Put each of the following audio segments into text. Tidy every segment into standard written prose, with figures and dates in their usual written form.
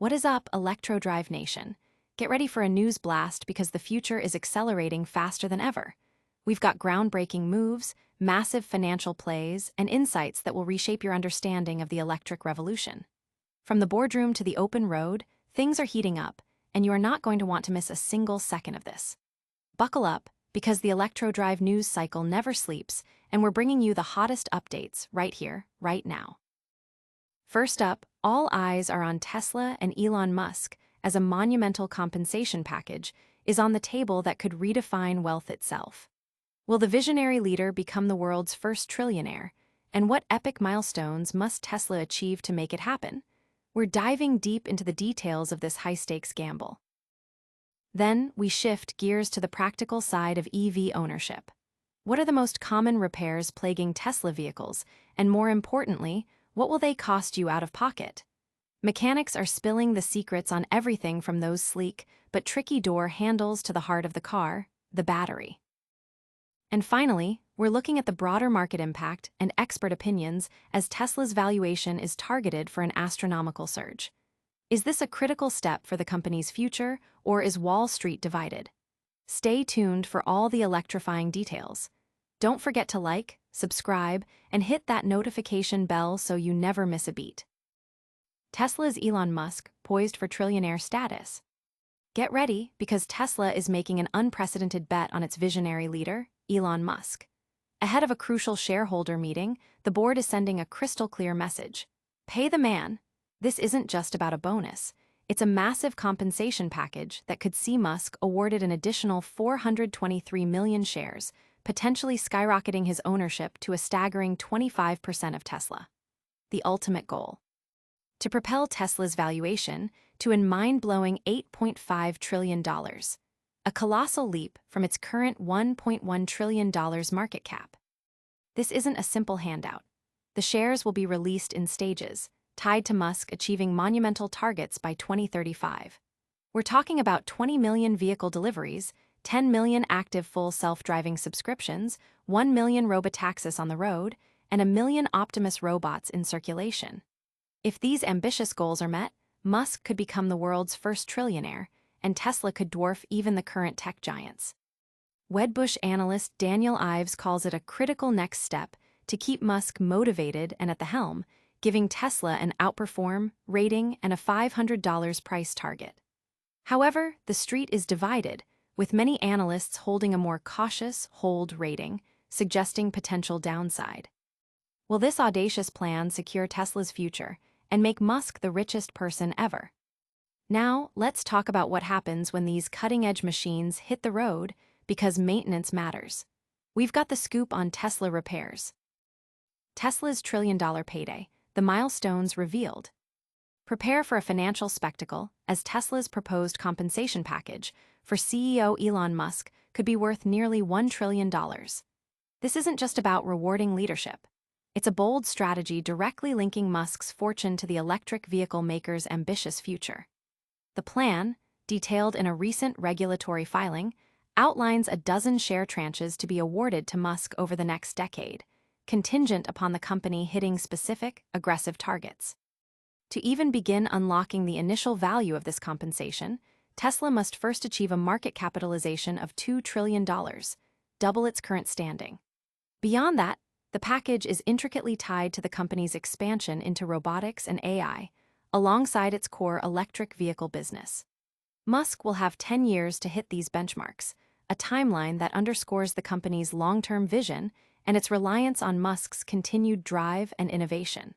What is up, ElectroDrive Nation? Get ready for a news blast because the future is accelerating faster than ever. We've got groundbreaking moves, massive financial plays, and insights that will reshape your understanding of the electric revolution. From the boardroom to the open road, things are heating up, and you are not going to want to miss a single second of this. Buckle up, because the ElectroDrive news cycle never sleeps, and we're bringing you the hottest updates right here, right now. First up, all eyes are on Tesla and Elon Musk as a monumental compensation package is on the table that could redefine wealth itself. Will the visionary leader become the world's first trillionaire? And what epic milestones must Tesla achieve to make it happen? We're diving deep into the details of this high-stakes gamble. Then, we shift gears to the practical side of EV ownership. What are the most common repairs plaguing Tesla vehicles, and more importantly, what will they cost you out of pocket? Mechanics are spilling the secrets on everything from those sleek but tricky door handles to the heart of the car, the battery. And finally, we're looking at the broader market impact and expert opinions as Tesla's valuation is targeted for an astronomical surge. Is this a critical step for the company's future, or is Wall Street divided? Stay tuned for all the electrifying details. Don't forget to like, subscribe, and hit that notification bell so you never miss a beat. Tesla's Elon Musk poised for trillionaire status. Get ready, because Tesla is making an unprecedented bet on its visionary leader, Elon Musk. Ahead of a crucial shareholder meeting, the board is sending a crystal-clear message. Pay the man. This isn't just about a bonus. It's a massive compensation package that could see Musk awarded an additional 423 million shares, potentially skyrocketing his ownership to a staggering 25% of Tesla. The ultimate goal: to propel Tesla's valuation to a mind-blowing $8.5 trillion, a colossal leap from its current $1.1 trillion market cap. This isn't a simple handout. The shares will be released in stages, tied to Musk achieving monumental targets by 2035. We're talking about 20 million vehicle deliveries, 10 million active full self-driving subscriptions, 1 million robotaxis on the road, and 1 million Optimus robots in circulation. If these ambitious goals are met, Musk could become the world's first trillionaire, and Tesla could dwarf even the current tech giants. Wedbush analyst Daniel Ives calls it a critical next step to keep Musk motivated and at the helm, giving Tesla an outperform rating and a $500 price target. However, the street is divided, with many analysts holding a more cautious hold rating, suggesting potential downside. Will this audacious plan secure Tesla's future and make Musk the richest person ever? Now, let's talk about what happens when these cutting-edge machines hit the road, because maintenance matters. We've got the scoop on Tesla repairs. Tesla's trillion-dollar payday, the milestones revealed. Prepare for a financial spectacle, as Tesla's proposed compensation package for CEO Elon Musk could be worth nearly $1 trillion. This isn't just about rewarding leadership. It's a bold strategy directly linking Musk's fortune to the electric vehicle maker's ambitious future. The plan, detailed in a recent regulatory filing, outlines a dozen share tranches to be awarded to Musk over the next decade, contingent upon the company hitting specific, aggressive targets. To even begin unlocking the initial value of this compensation, Tesla must first achieve a market capitalization of $2 trillion, double its current standing. Beyond that, the package is intricately tied to the company's expansion into robotics and AI, alongside its core electric vehicle business. Musk will have 10 years to hit these benchmarks, a timeline that underscores the company's long-term vision and its reliance on Musk's continued drive and innovation.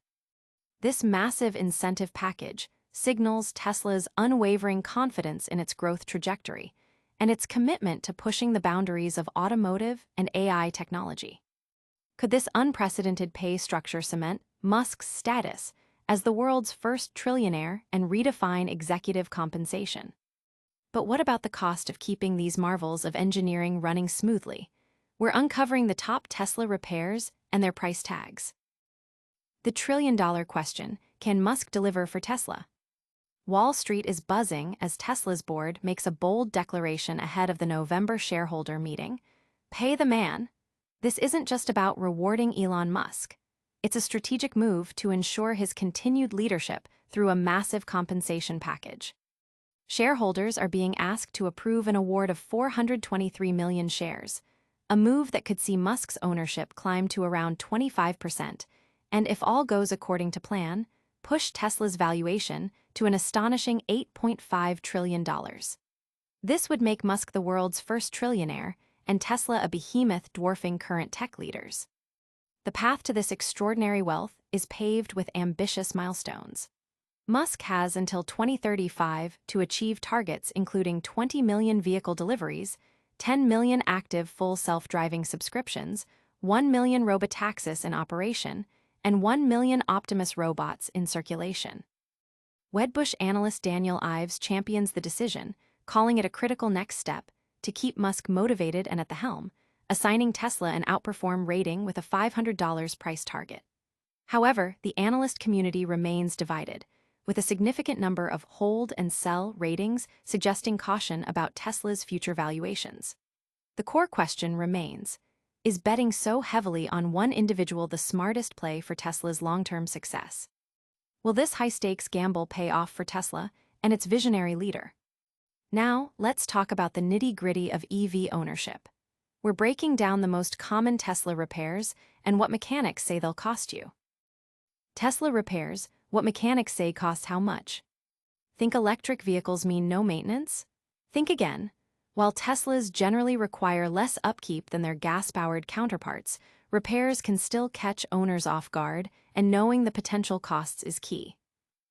This massive incentive package signals Tesla's unwavering confidence in its growth trajectory and its commitment to pushing the boundaries of automotive and AI technology. Could this unprecedented pay structure cement Musk's status as the world's first trillionaire and redefine executive compensation? But what about the cost of keeping these marvels of engineering running smoothly? We're uncovering the top Tesla repairs and their price tags. The trillion-dollar question: can Musk deliver for Tesla? Wall Street is buzzing as Tesla's board makes a bold declaration ahead of the November shareholder meeting. Pay the man. This isn't just about rewarding Elon Musk. It's a strategic move to ensure his continued leadership through a massive compensation package. Shareholders are being asked to approve an award of 423 million shares, a move that could see Musk's ownership climb to around 25%, and if all goes according to plan, push Tesla's valuation to an astonishing $8.5 trillion. This would make Musk the world's first trillionaire, and Tesla a behemoth dwarfing current tech leaders. The path to this extraordinary wealth is paved with ambitious milestones. Musk has until 2035 to achieve targets including 20 million vehicle deliveries, 10 million active full self-driving subscriptions, 1 million robotaxis in operation, and 1 million Optimus robots in circulation. Wedbush analyst Daniel Ives champions the decision, calling it a critical next step to keep Musk motivated and at the helm, assigning Tesla an outperform rating with a $500 price target. However, the analyst community remains divided, with a significant number of hold and sell ratings suggesting caution about Tesla's future valuations. The core question remains, is betting so heavily on one individual the smartest play for Tesla's long-term success? Will this high-stakes gamble pay off for Tesla and its visionary leader? Now, let's talk about the nitty-gritty of EV ownership. We're breaking down the most common Tesla repairs and what mechanics say they'll cost you. Tesla repairs, what mechanics say costs how much? Think electric vehicles mean no maintenance? Think again. While Teslas generally require less upkeep than their gas-powered counterparts, repairs can still catch owners off guard, and knowing the potential costs is key.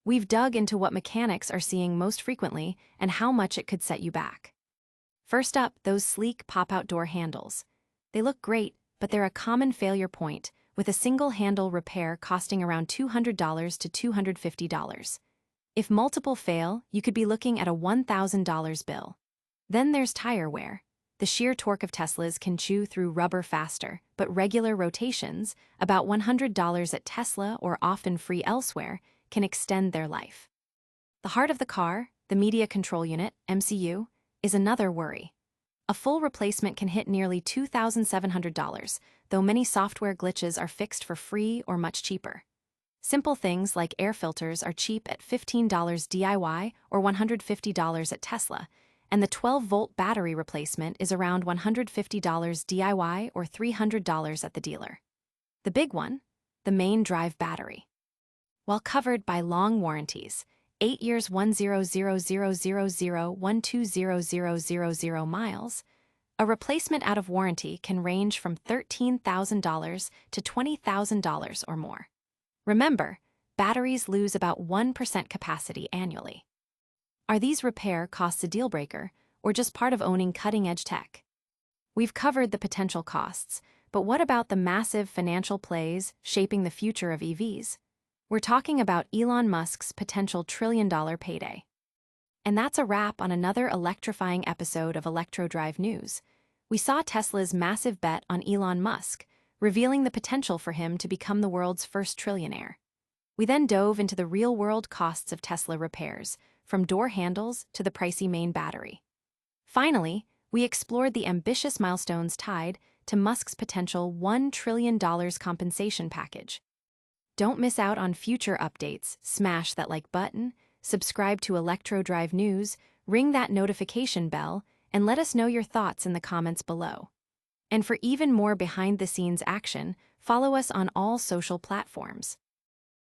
We've dug into what mechanics are seeing most frequently and how much it could set you back. First up, those sleek pop-out door handles. They look great, but they're a common failure point, with a single handle repair costing around $200 to $250. If multiple fail, you could be looking at a $1,000 bill. Then there's tire wear. The sheer torque of Teslas can chew through rubber faster, but regular rotations, about $100 at Tesla or often free elsewhere, can extend their life. The heart of the car, the media control unit, MCU, is another worry. A full replacement can hit nearly $2,700, though many software glitches are fixed for free or much cheaper. Simple things like air filters are cheap at $15 DIY or $150 at Tesla, and the 12-volt battery replacement is around $150 DIY or $300 at the dealer. The big one, the main drive battery. While covered by long warranties, 8 years 100,000 miles, a replacement out of warranty can range from $13,000 to $20,000 or more. Remember, batteries lose about 1% capacity annually. Are these repair costs a deal breaker, or just part of owning cutting-edge tech? We've covered the potential costs, but what about the massive financial plays shaping the future of EVs? We're talking about Elon Musk's potential trillion-dollar payday. And that's a wrap on another electrifying episode of ElectroDrive News. We saw Tesla's massive bet on Elon Musk, revealing the potential for him to become the world's first trillionaire. We then dove into the real-world costs of Tesla repairs, from door handles to the pricey main battery. Finally, we explored the ambitious milestones tied to Musk's potential $1 trillion compensation package. Don't miss out on future updates. Smash that like button, subscribe to ElectroDrive News, ring that notification bell, and let us know your thoughts in the comments below. And for even more behind-the-scenes action, follow us on all social platforms.